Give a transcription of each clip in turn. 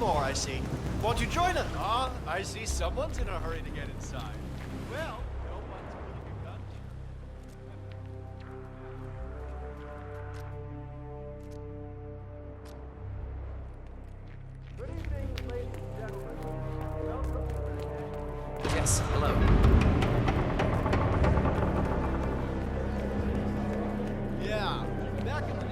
more, I see. Won't you join us? Ah, I see someone's in a hurry to get inside. Well, no one's pulling a gun here. Good evening, ladies and gentlemen. Welcome to the... Yes, hello. Yeah, back in the day.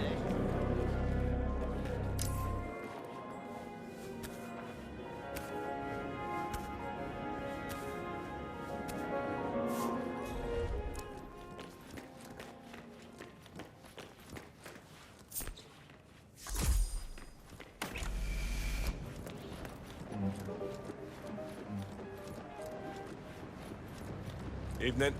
Evening.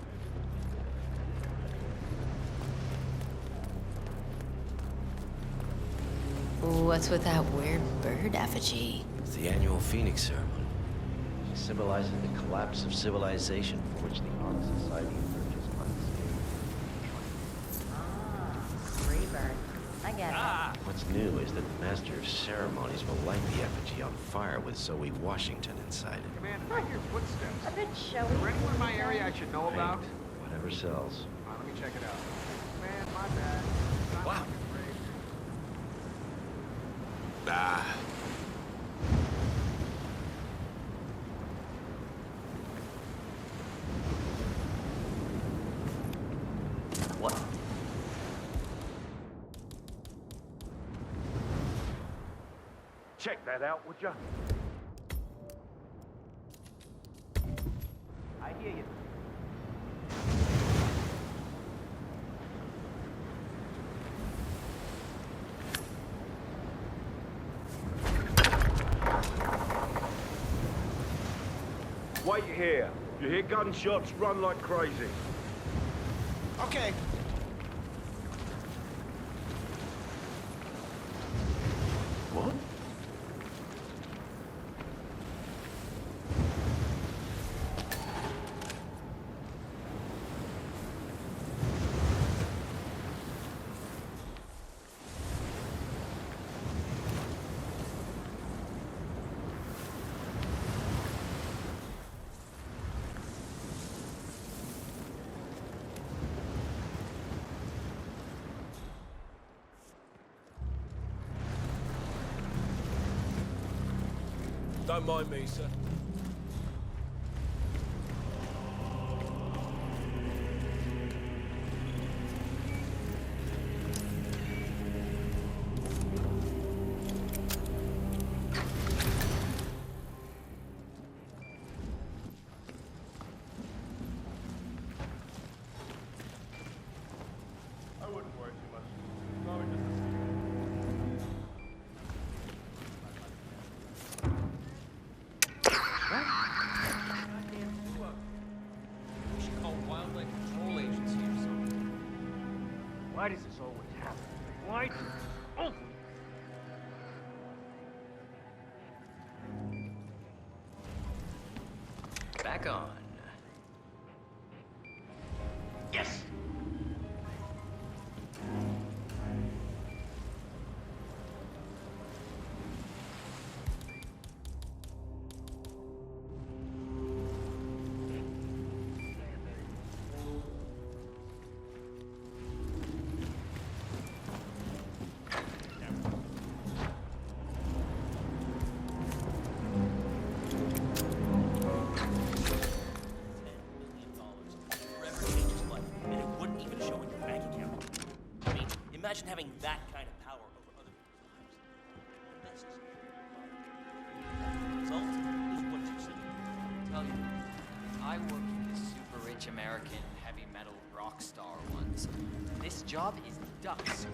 What's with that weird bird effigy? It's the annual Phoenix ceremony. She symbolizes the collapse of civilization for which the honor society emerges unscathed. Rebirth. I get it. What's new is that the master of ceremonies will light the effigy on fire with Zoe Washington inside it. Commander, I hear footsteps. A bit showy. Is there anyone in my area I should know about? Whatever sells. All right, let me check it out. Man, my bad. Not Wow. looking great. Ah. What? Check that out, would ya? I hear you. Wait here. You hear gunshots, run like crazy. Okay. What? Don't mind me, sir. I wouldn't worry too much. Probably just a secret. We should call wildlife control agency or something. Why does this always happen? Why? Oh! Back on. Yes! Imagine having that kind of power over other people's lives. The result is what you see. Tell you, I work in this super rich American heavy metal rock star once. This job is ducks.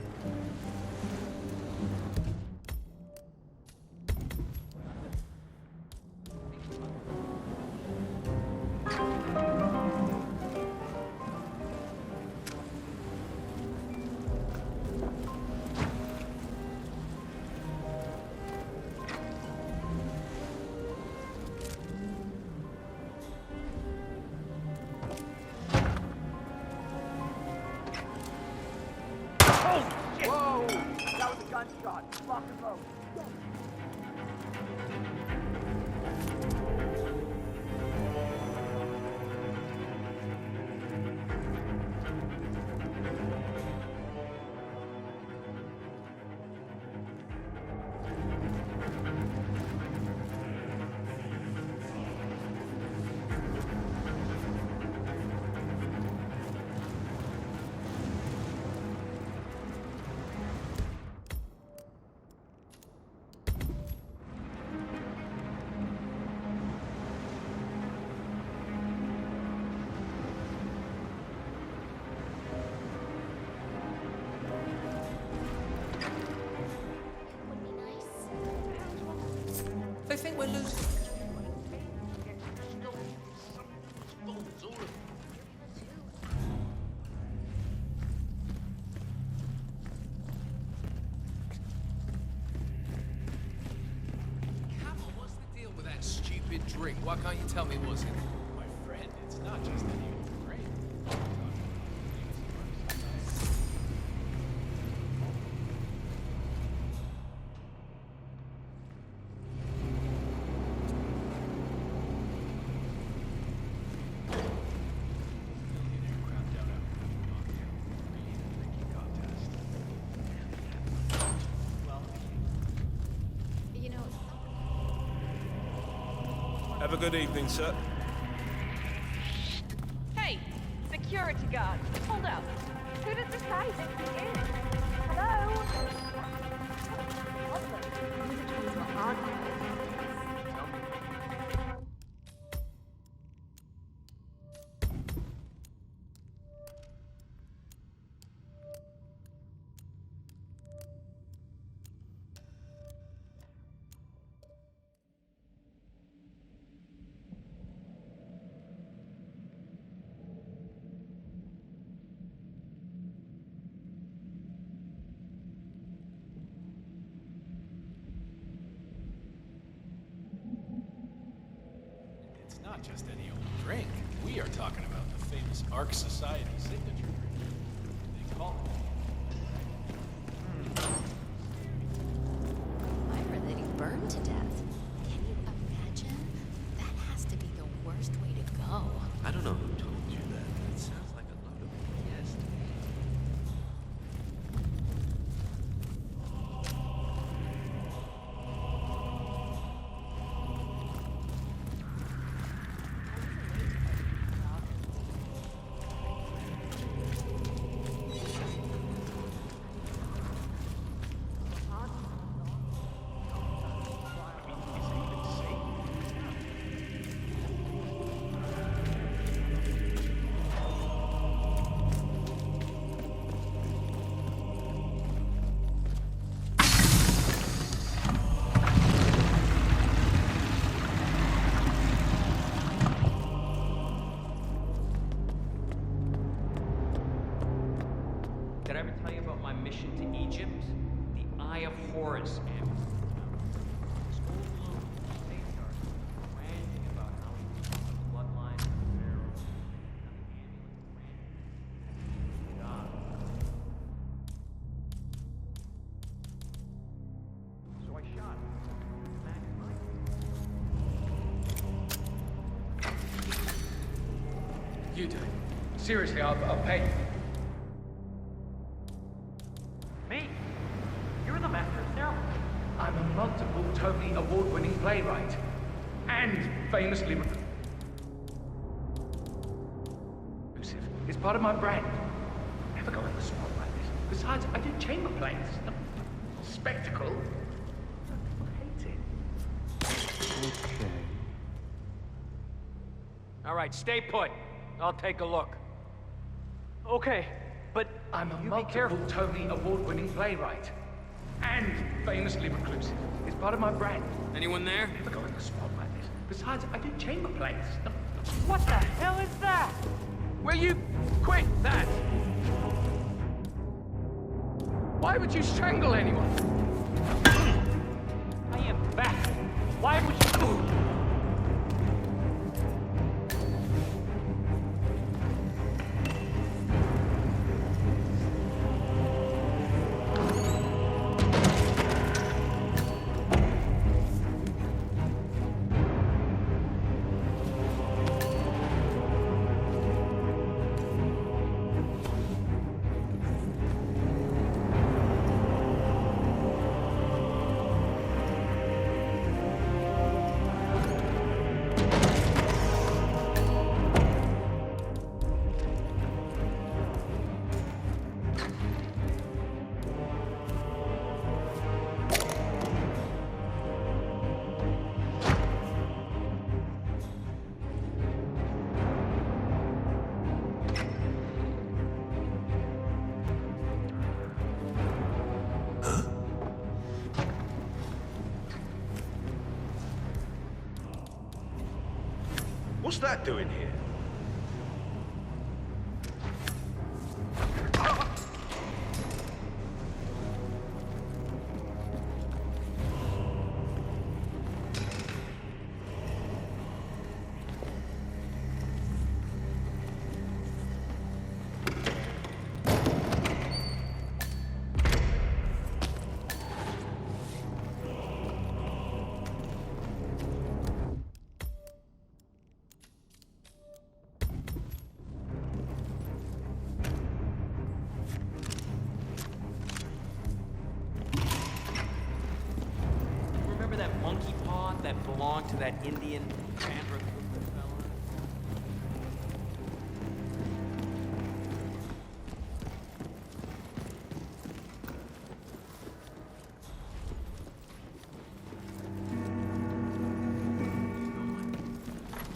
Whoa! That was a gunshot. Lock and load. They think we're losing. Come on, what's the deal with that stupid drink? Why can't you tell me what's in it? My friend, it's not just any old drink. You know, Have a good evening, sir. Hey, security guard, hold up. Who does this guy think he is? Hello? It's not just any old drink. We are talking about the famous Ark Society signature drink. They call it. Myra letting burn to death. Can you imagine? That has to be the worst way to go. I don't know who told you that, but it sounds like a load of BS to me. Did I ever tell you about my mission to Egypt? The Eye of Horus, man. School alone, they started ranting about how we use the bloodline of the pharaoh, how the amulet ran God. So I shot him. You do it. Seriously, I'll pay you. Me? You're the master of ceremony. I'm a multiple Tony Award-winning playwright. And famously reclusive. It's part of my brand. Never go in the swamp like this. Besides, I do chamber plays. Spectacle. People hate it. All right, stay put. I'll take a look. Okay, but I'm a you be multiple careful. Tony Award-winning playwright. And famously reclusive. It's part of my brand. Anyone there? Never go in the swamp like this. Besides, I do chamber plays. What the hell is that? Will you quit that? Why would you strangle anyone? I am back. Why would you? What's that doing here? Remember that monkey paw that belonged to that Indian Chandra Gupta fella?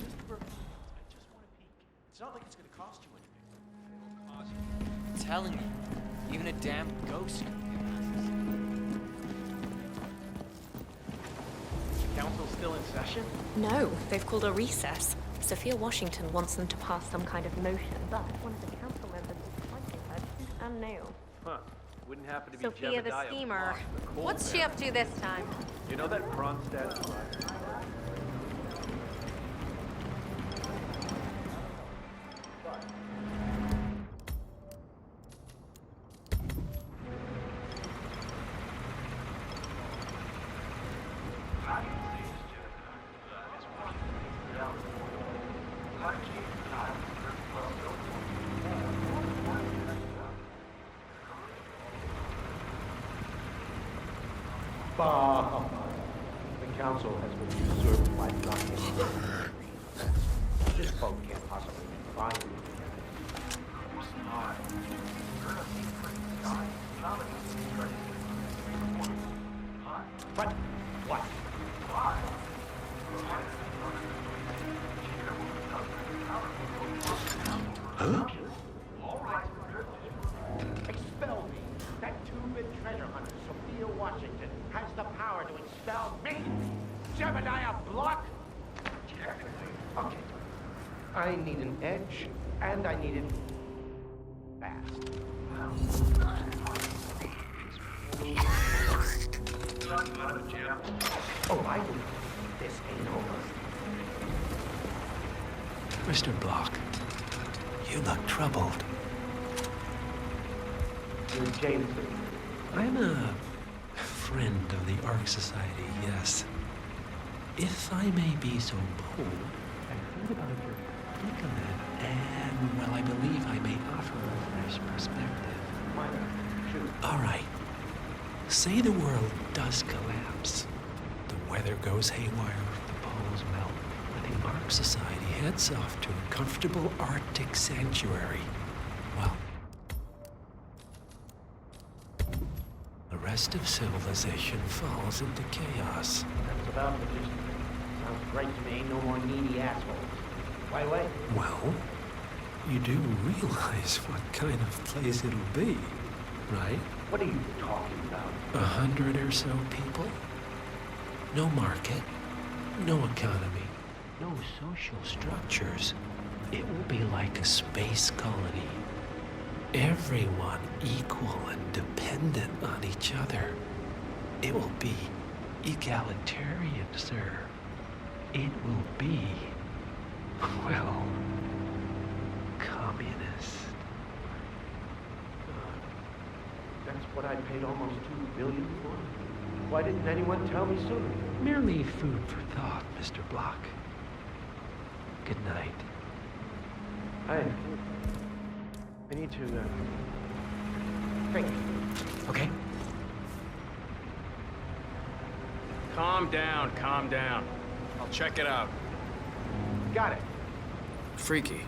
Just for, I just want a peek. It's not like it's gonna cost you anything. It'll cause you. I'm telling you, even a damn ghost can get Council's still in session? No, they've called a recess. Sophia Washington wants them to pass some kind of motion, but one of the council members is fighting her and new. Huh. Wouldn't happen to be Sophia the Jebediah schemer. Block, the coal What's she man. up to this time? You know that Kronstadt? Bah! The council has been usurped by nothing. This boat can't possibly be fine. But what? Huh? Expel me! That two-bit treasure hunter, Sophia Washington, has the power to expel me! Jebediah Block! Okay. I need an edge, and I need it fast. Oh, I do. This ain't over. Mr. Block, you look troubled. You're Jameson. I'm a friend of the Ark Society, yes. If I may be so bold, I heard about your predicament, and, well, I believe I may offer a fresh perspective. Why not? Shoot. All right. Say the world does collapse. The weather goes haywire, the poles melt, and the Ark Society heads off to a comfortable Arctic sanctuary. Well, the rest of civilization falls into chaos. That's about the gist. Sounds great to me. No more needy assholes. Why wait? Well, you do realize what kind of place it'll be, right? What are you talking about? 100 or so people. No market, no economy, no social structures. It will be like a space colony. Everyone equal and dependent on each other. It will be egalitarian, sir. It will be, well, communist. That's what I paid almost $2 billion for. Why didn't anyone tell me sooner? Merely food for thought, Mr. Block. Good night. I need to, think. Okay. Calm down, calm down. I'll check it out. Got it. Freaky.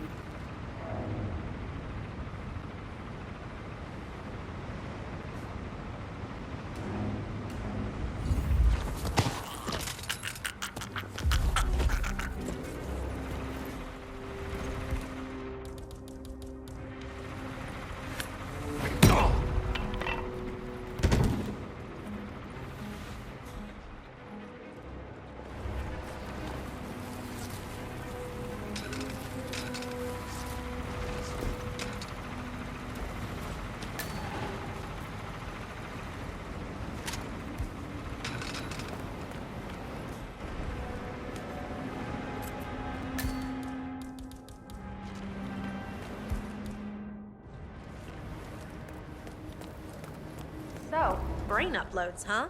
Brain uploads, huh?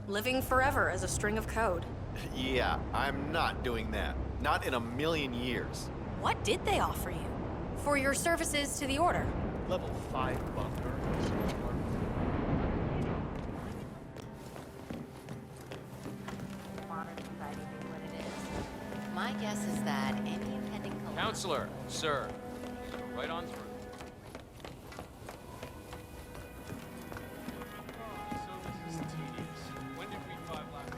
Living forever as a string of code. Yeah, I'm not doing that. Not in a million years. What did they offer you? For your services to the Order? Level 5 bunker. Modern society being what it is. My guess is that any impending collapse... Counselor, sir. Go right on through. So this is tedious. When did week 5 last?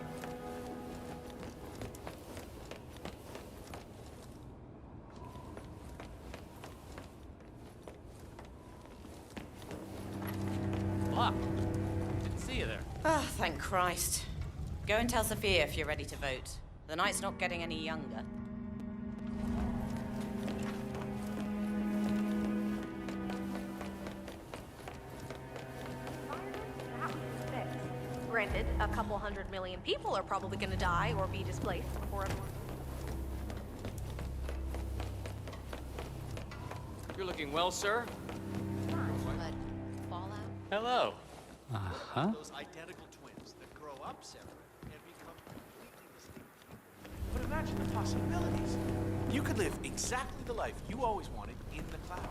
Block. Didn't see you there. Oh, thank Christ. Go and tell Sophia if you're ready to vote. The night's not getting any younger. Granted, a couple 100 million people are probably gonna die or be displaced before everyone. You're looking well, sir. But fallout? Hello. Uh-huh. Those identical twins that grow up separate and become completely distinct. But imagine the possibilities. You could live exactly the life you always wanted in the cloud.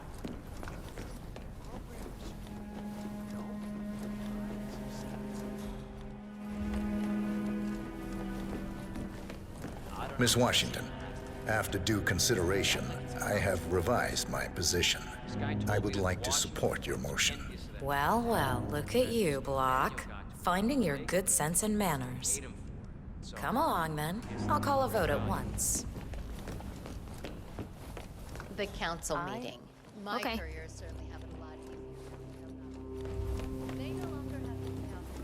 Miss Washington, after due consideration, I have revised my position. I would like to support your motion. Well, well, look at you, Block. Finding your good sense and manners. Come along, then. I'll call a vote at once. The council meeting. My Okay. career certainly happened a lot easier. They no longer have the council.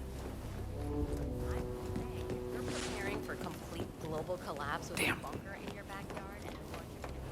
I'm saying, if you're preparing for complete global collapse with a bunker in your backyard and a bunch of people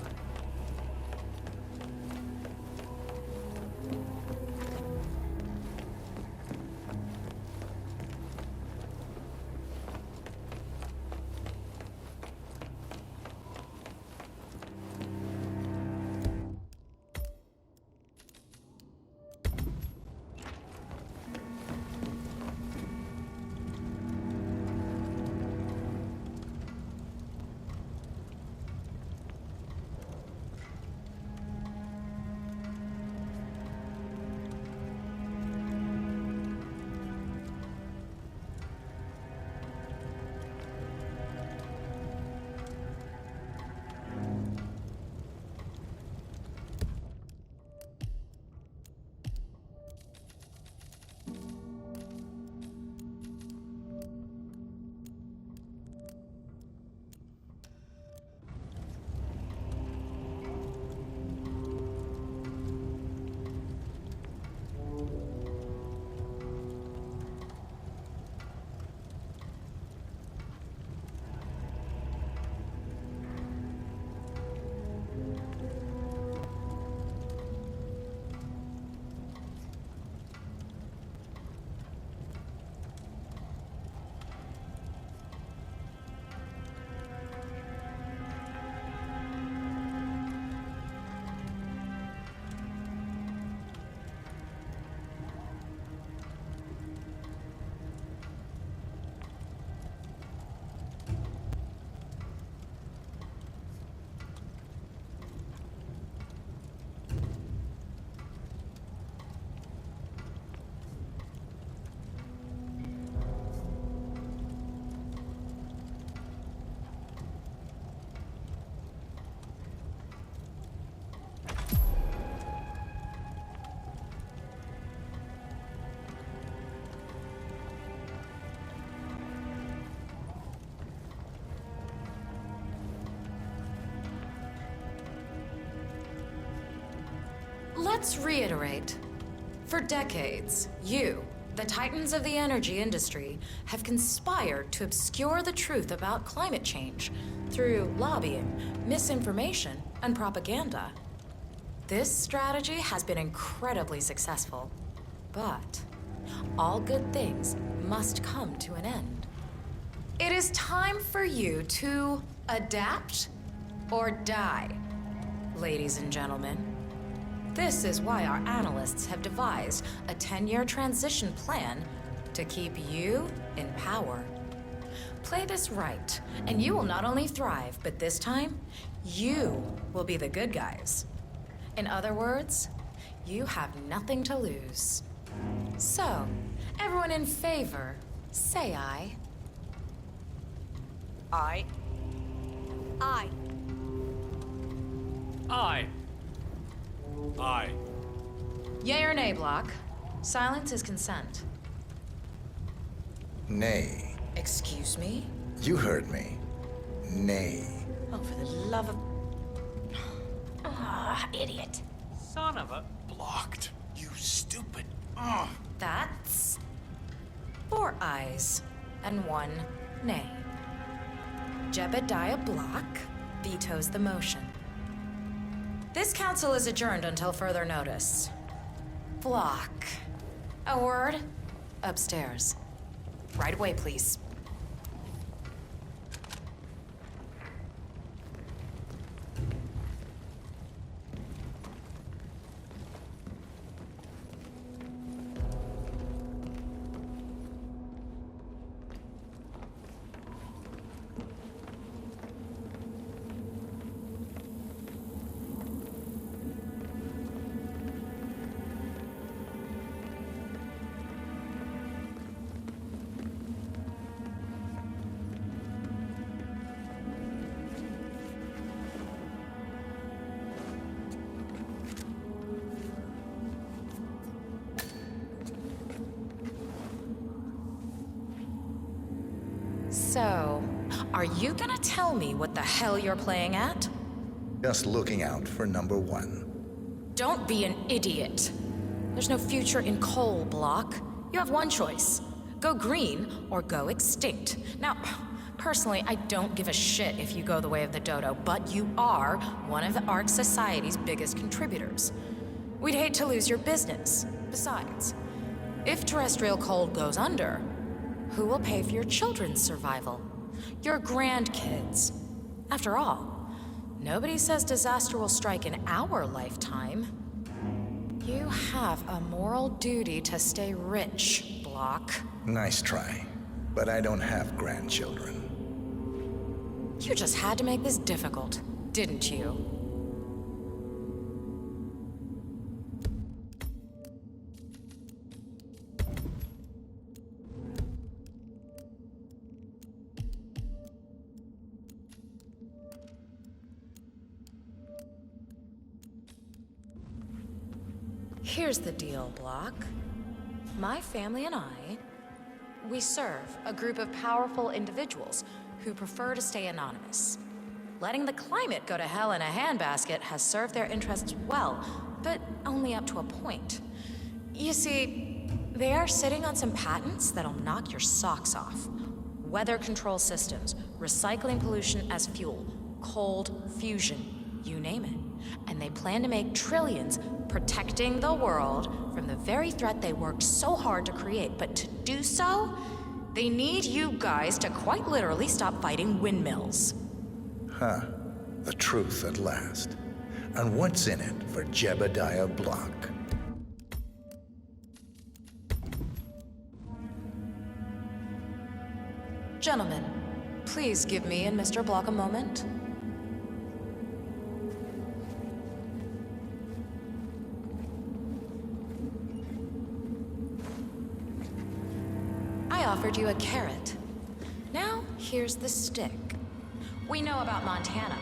Let's reiterate. For decades, you, the titans of the energy industry, have conspired to obscure the truth about climate change through lobbying, misinformation, and propaganda. This strategy has been incredibly successful, but all good things must come to an end. It is time for you to adapt or die, ladies and gentlemen. This is why our analysts have devised a 10-year transition plan to keep you in power. Play this right, and you will not only thrive, but this time, you will be the good guys. In other words, you have nothing to lose. So, everyone in favor, say aye. Aye. Aye. Aye. Aye. Yay or nay, Block? Silence is consent. Nay. Excuse me? You heard me. Nay. Oh, for the love of... Idiot. Son of a... Blocked. You stupid. That's 4 ayes and 1 nay. Jebediah Block vetoes the motion. This council is adjourned until further notice. Block. A word? Upstairs. Right away, please. So, are you gonna tell me what the hell you're playing at? Just looking out for number 1. Don't be an idiot. There's no future in coal, Block. You have one choice. Go green or go extinct. Now, personally, I don't give a shit if you go the way of the dodo, but you are one of the Ark Society's biggest contributors. We'd hate to lose your business. Besides, if terrestrial coal goes under, who will pay for your children's survival? Your grandkids. After all, nobody says disaster will strike in our lifetime. You have a moral duty to stay rich, Block. Nice try. But I don't have grandchildren. You just had to make this difficult, didn't you? Here's the deal, Block. My family and I, we serve a group of powerful individuals who prefer to stay anonymous. Letting the climate go to hell in a handbasket has served their interests well, but only up to a point. You see, they are sitting on some patents that'll knock your socks off. Weather control systems, recycling pollution as fuel, cold fusion, you name it. And they plan to make trillions protecting the world from the very threat they worked so hard to create. But to do so, they need you guys to quite literally stop fighting windmills. Huh. The truth at last. And what's in it for Jebediah Block? Gentlemen, please give me and Mr. Block a moment. I offered you a carrot. Now, here's the stick. We know about Montana.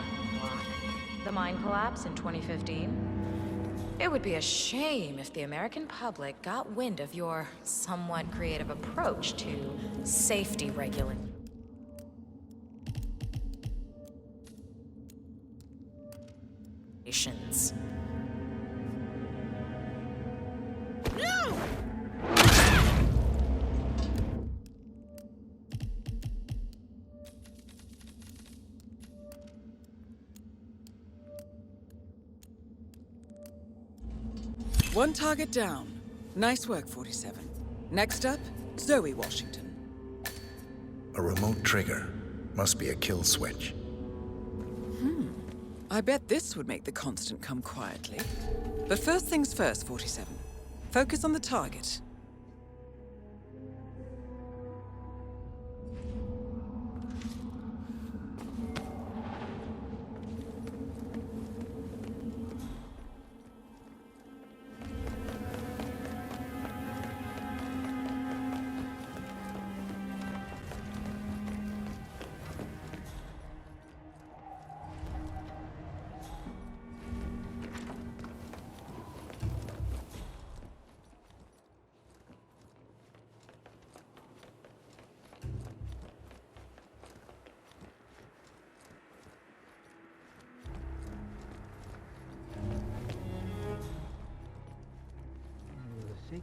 The mine collapse in 2015. It would be a shame if the American public got wind of your somewhat creative approach to safety regulations. No! One target down. Nice work, 47. Next up, Zoe Washington. A remote trigger. Must be a kill switch. I bet this would make the Constant come quietly. But first things first, 47. Focus on the target.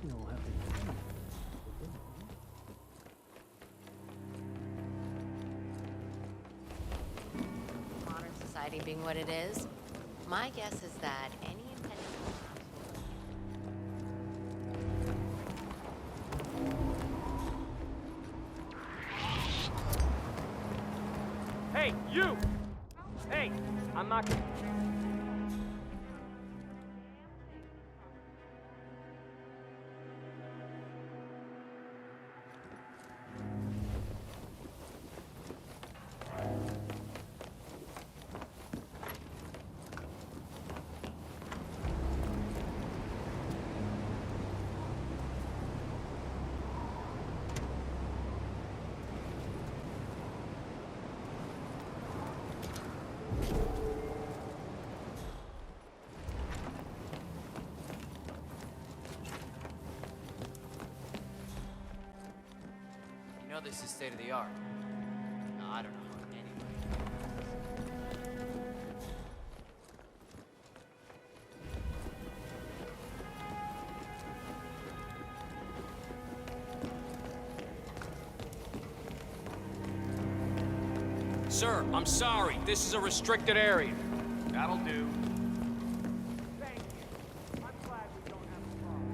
you'll have to change. Modern society being what it is, my guess is that any impending collapse will... Hey, you! Hey, I'm not gonna... You know this is state of the art. No, I don't know. Sir, I'm sorry. This is a restricted area. That'll do. Thank you. I'm glad we don't have a problem.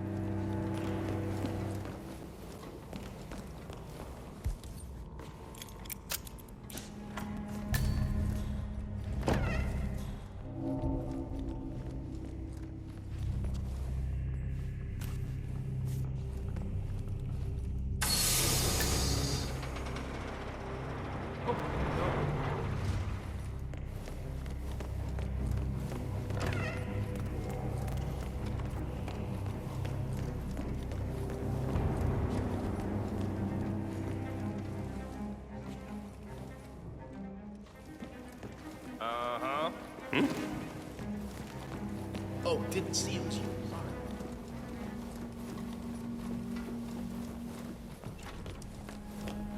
Uh-huh. Oh, didn't see it was you. Sorry.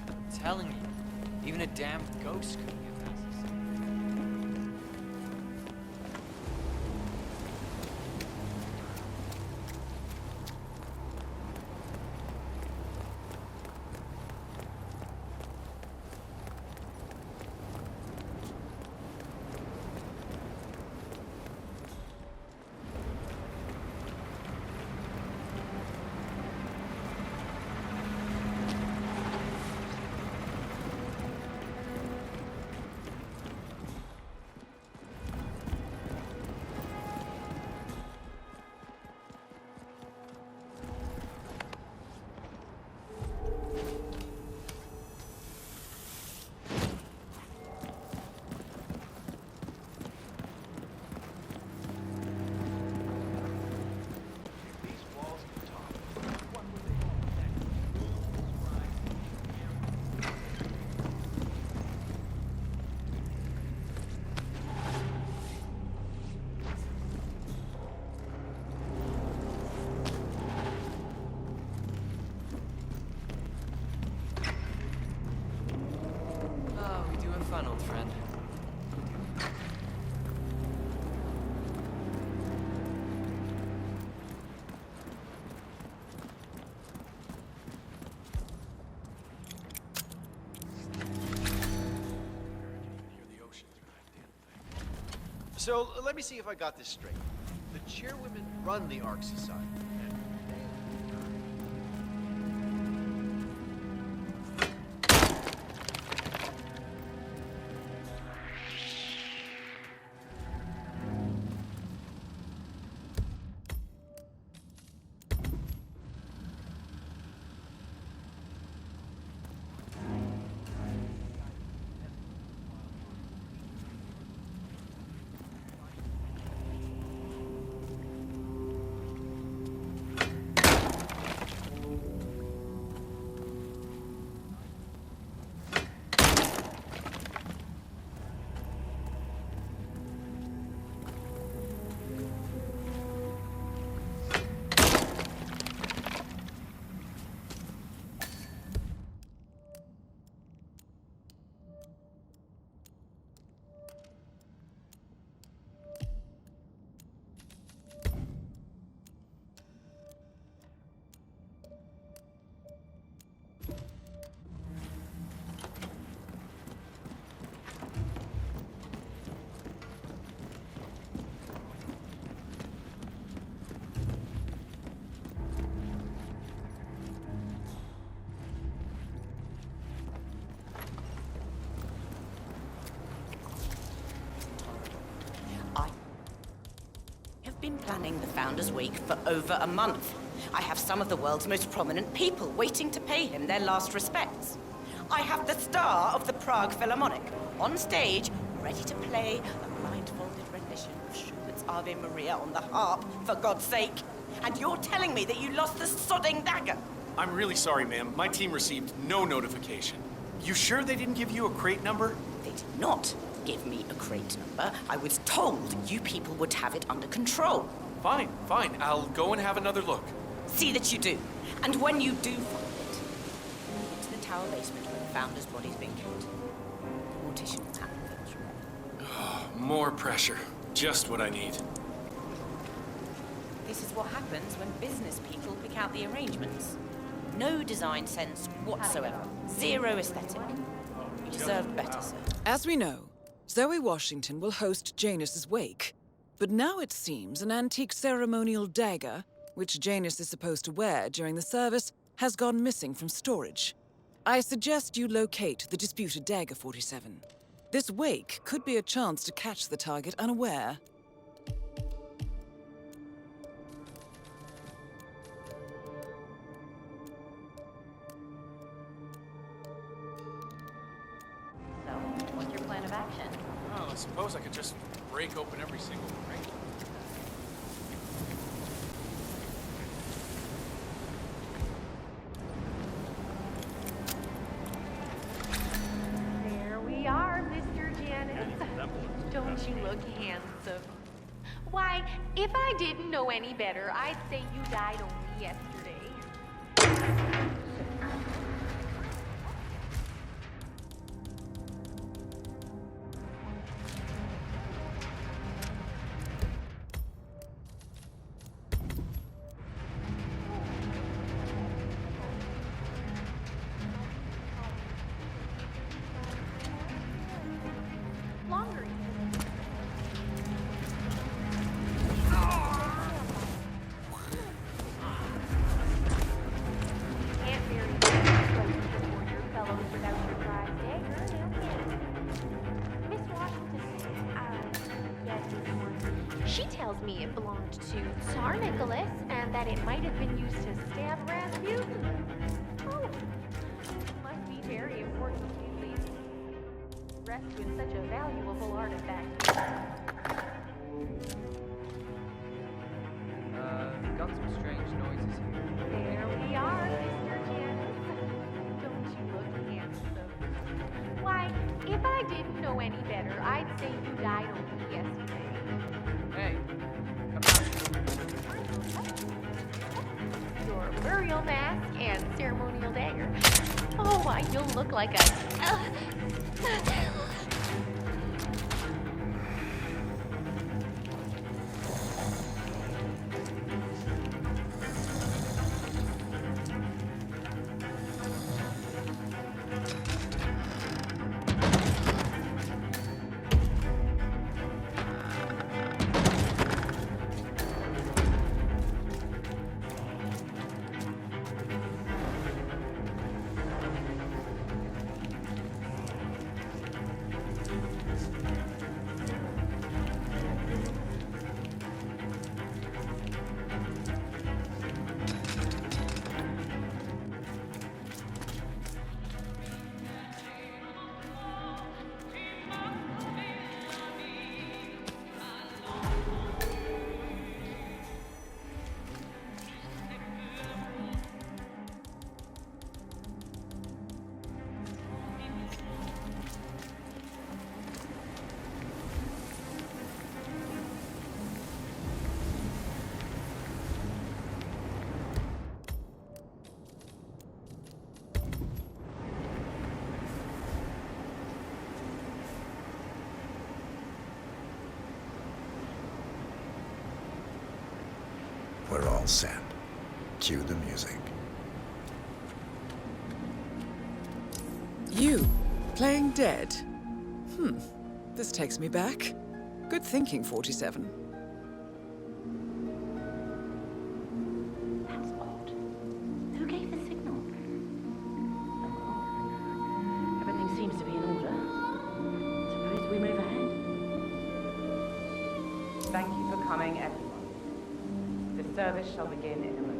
I'm telling you, even a damn ghost couldn't get past this. Oh, we doing fun, old friend. So, let me see if I got this straight. The chairwomen run the Ark Society. been planning the Founders Week for over a month. I have some of the world's most prominent people waiting to pay him their last respects. I have the star of the Prague Philharmonic on stage, ready to play a blindfolded rendition of Schubert's Ave Maria on the harp, for God's sake. And you're telling me that you lost the sodding dagger? I'm really sorry, ma'am. My team received no notification. You sure they didn't give you a crate number? They did not give me a crate number. I was told you people would have it under control. Fine, fine. I'll go and have another look. See that you do. And when you do find it, into the tower basement where the Founder's body's been kept. The mortician will handle things from there. Oh, more pressure. Just what I need. This is what happens when business people pick out the arrangements. No design sense whatsoever. Zero aesthetic. You deserved better, sir. As we know, Zoe Washington will host Janus's wake. But now it seems an antique ceremonial dagger, which Janus is supposed to wear during the service, has gone missing from storage. I suggest you locate the disputed dagger, 47. This wake could be a chance to catch the target unaware. So, what's your plan of action? Well, I suppose I could just break open every single crate. There we are, Mr. Janus. Don't you look handsome? Why, if I didn't know any better, I'd say you died only yesterday. Longer. Can't marry your fellows without your prize dagger, now can you? Miss Washington, yes, she tells me it belonged to Tsar Nicholas and that it might have been used to stab Rasputin. Oh, must be very important to you ladies. Rescuing such a valuable artifact. Got some strange noises here. There we are, Mr. Janus. Don't you look handsome? Why, if I didn't know any better, I'd say you died only yesterday. Hey, Your burial mask and ceremonial dagger. Oh, why, you'll look like a... We're all set. Cue the music. You, playing dead? This takes me back. Good thinking, 47. That's odd. Who gave the signal? Everything seems to be in order. Suppose we move ahead. Thank you for coming, everyone. The service shall begin in a moment.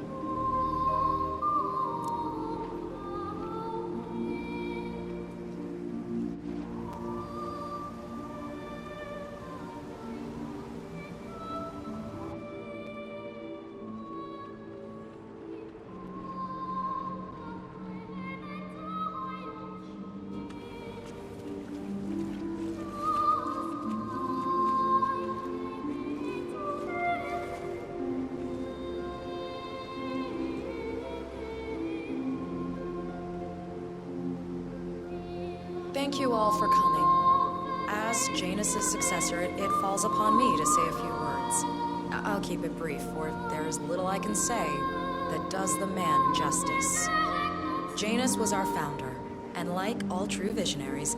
Thank you all for coming. As Janus's successor, it falls upon me to say a few words. I'll keep it brief, for there is little I can say that does the man justice. Janus was our founder, and like all true visionaries,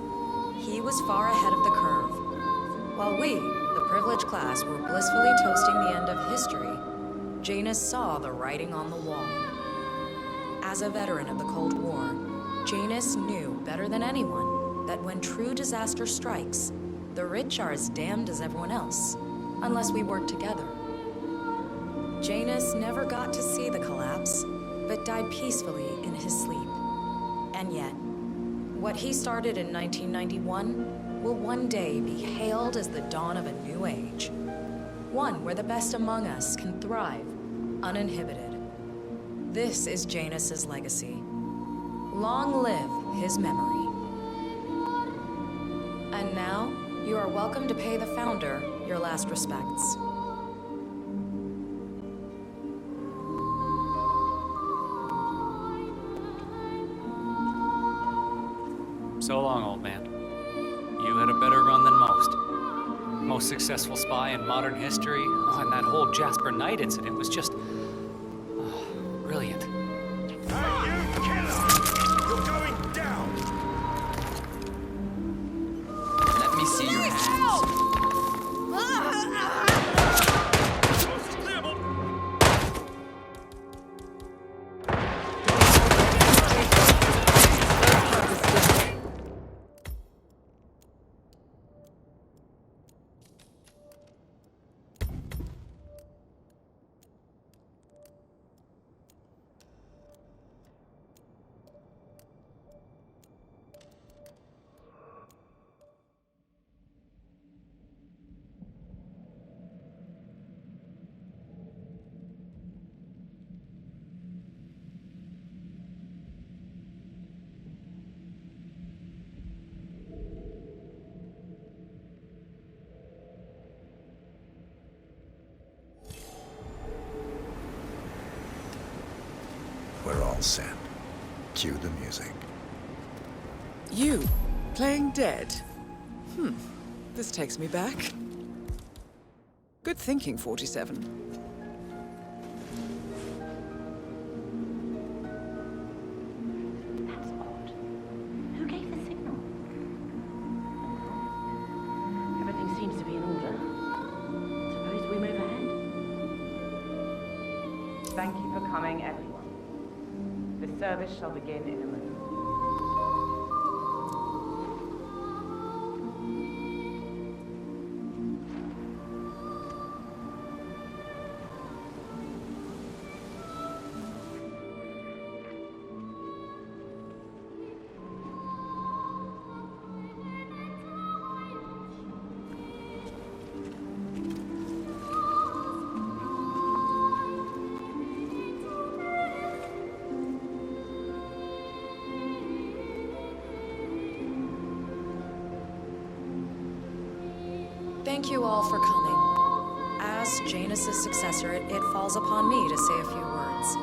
he was far ahead of the curve. While we, the privileged class, were blissfully toasting the end of history, Janus saw the writing on the wall. As a veteran of the Cold War, Janus knew better than anyone that when true disaster strikes, the rich are as damned as everyone else, unless we work together. Janus never got to see the collapse, but died peacefully in his sleep. And yet, what he started in 1991 will one day be hailed as the dawn of a new age. One where the best among us can thrive, uninhibited. This is Janus's legacy. Long live his memory. And now, you are welcome to pay the founder your last respects. So long, old man. You had a better run than most. Most successful spy in modern history. Oh, and that whole Jasper Knight incident was just... brilliant. Hey, you killer! You're going down! Let me see your hands. We're all set. Cue the music. You, playing dead? This takes me back. Good thinking, 47. That's odd. Who gave the signal? Everything seems to be in order. Suppose we move ahead. Thank you for coming, everyone. The service shall begin in a moment. Thank you all for coming. As Janus's successor, it falls upon me to say a few words.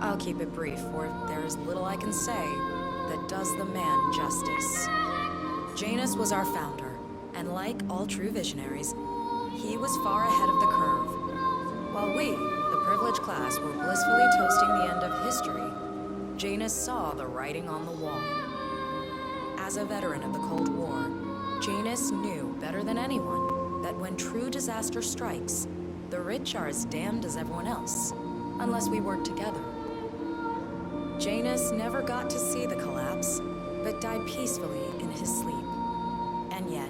I'll keep it brief, for there is little I can say that does the man justice. Janus was our founder, and like all true visionaries, he was far ahead of the curve. While we, the privileged class, were blissfully toasting the end of history, Janus saw the writing on the wall. As a veteran of the Cold War, Janus knew better than anyone that when true disaster strikes, the rich are as damned as everyone else, unless we work together. Janus never got to see the collapse, but died peacefully in his sleep. And yet,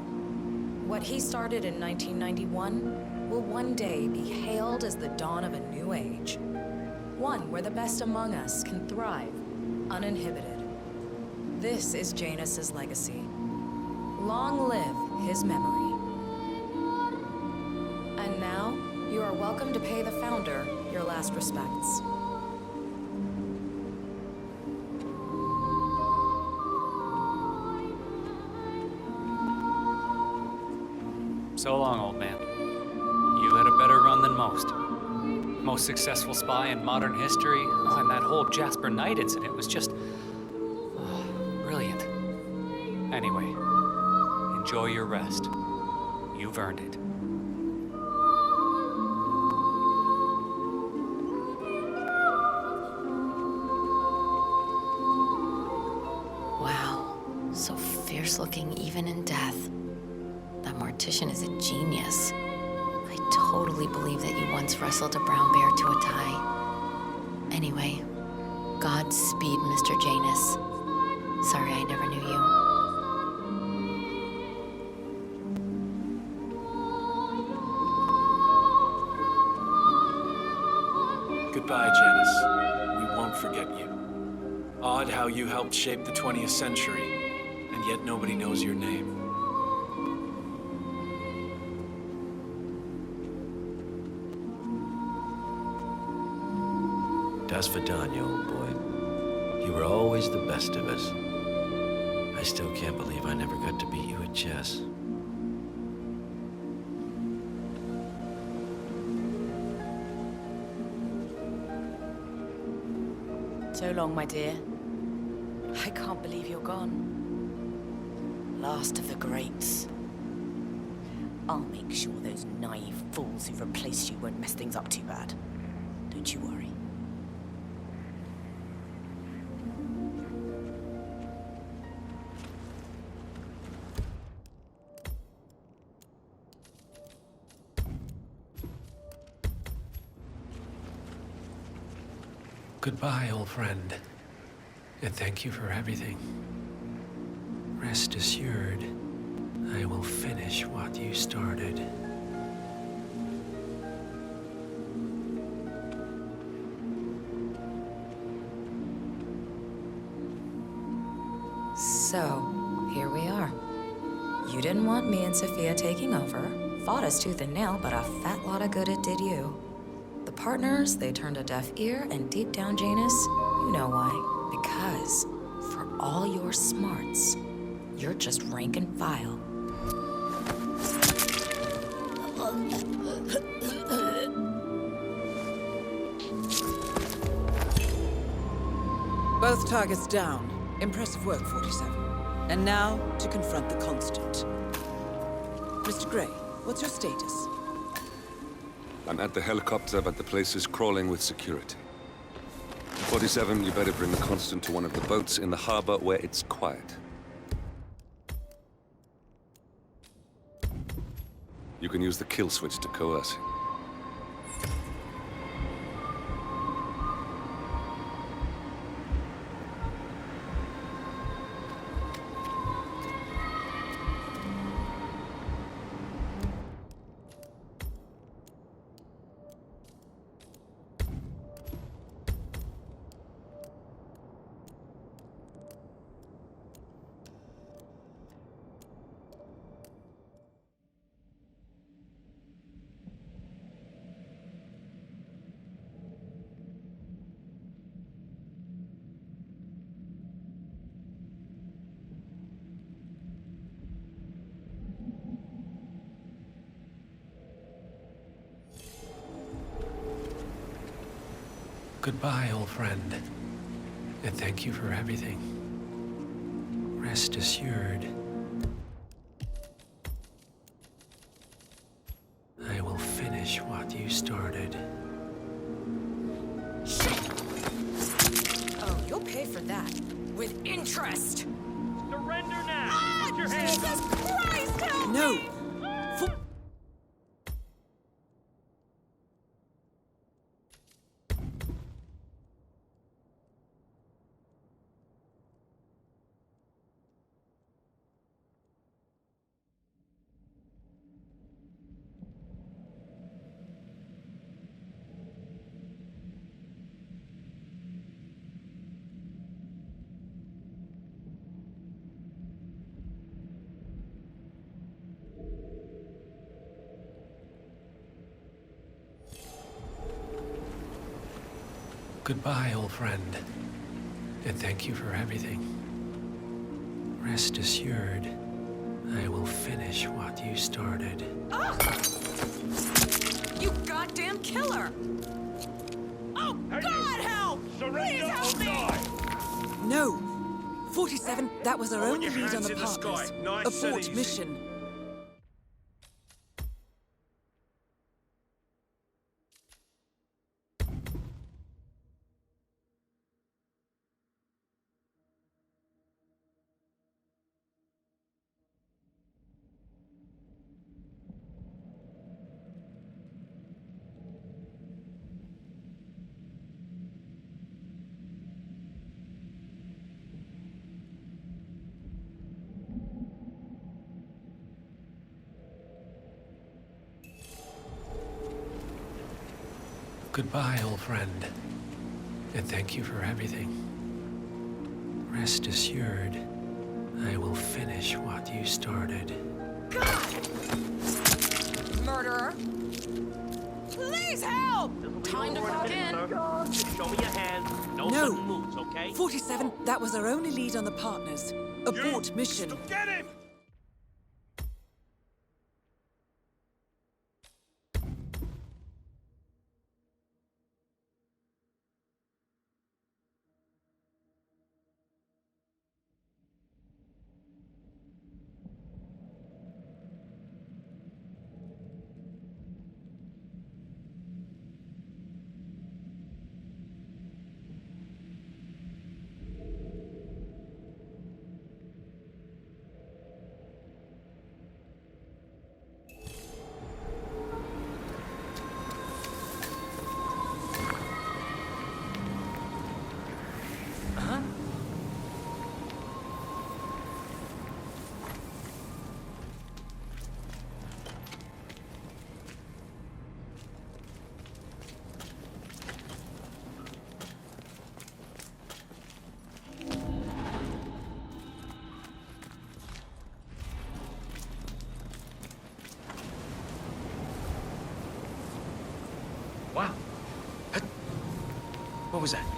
what he started in 1991 will one day be hailed as the dawn of a new age. One where the best among us can thrive, uninhibited. This is Janus's legacy. Long live his memory. And now, you are welcome to pay the founder your last respects. So long, old man. You had a better run than most. Most successful spy in modern history. Oh, and that whole Jasper Knight incident was just... brilliant. Anyway, enjoy your rest. You've earned it. Wow, so fierce looking even in death. That mortician is a genius. I totally believe that you once wrestled a brown bear to a tie. Anyway, Godspeed, Mr. Janus. Sorry I never knew you. Goodbye, Janice. We won't forget you. Odd how you helped shape the 20th century, and yet nobody knows your name. Das Vidania, old boy. You were always the best of us. I still can't believe I never got to beat you at chess. So long, my dear. I can't believe you're gone. Last of the greats. I'll make sure those naive fools who've replaced you won't mess things up too bad. Don't you worry. Goodbye, old friend. And thank you for everything. Rest assured, I will finish what you started. So, here we are. You didn't want me and Sophia taking over. Fought us tooth and nail, but a fat lot of good it did you. The partners, they turned a deaf ear, and deep down, Janus, you know why. Because, for all your smarts, you're just rank and file. Both targets down. Impressive work, 47. And now, to confront the Constant. Mr. Gray, what's your status? I'm at the helicopter, but the place is crawling with security. 47, you better bring the Constant to one of the boats in the harbor where it's quiet. You can use the kill switch to coerce him. Goodbye, old friend. And thank you for everything. Rest assured, I will finish what you started. Oh, you'll pay for that. With interest! Surrender now! Put your hands Jesus Christ, help No! me! Goodbye, old friend. And thank you for everything. Rest assured, I will finish what you started. You goddamn killer! Oh, God, help! Please help me! No! 47, that was our only lead on the partners. Abort mission. Goodbye, old friend. And thank you for everything. Rest assured, I will finish what you started. Murderer! Please help! Time to fuck in. Show me your hands. No No. sudden moves, okay? 47, that was our only lead on the partners. Abort mission. Get him! Wow. What was that?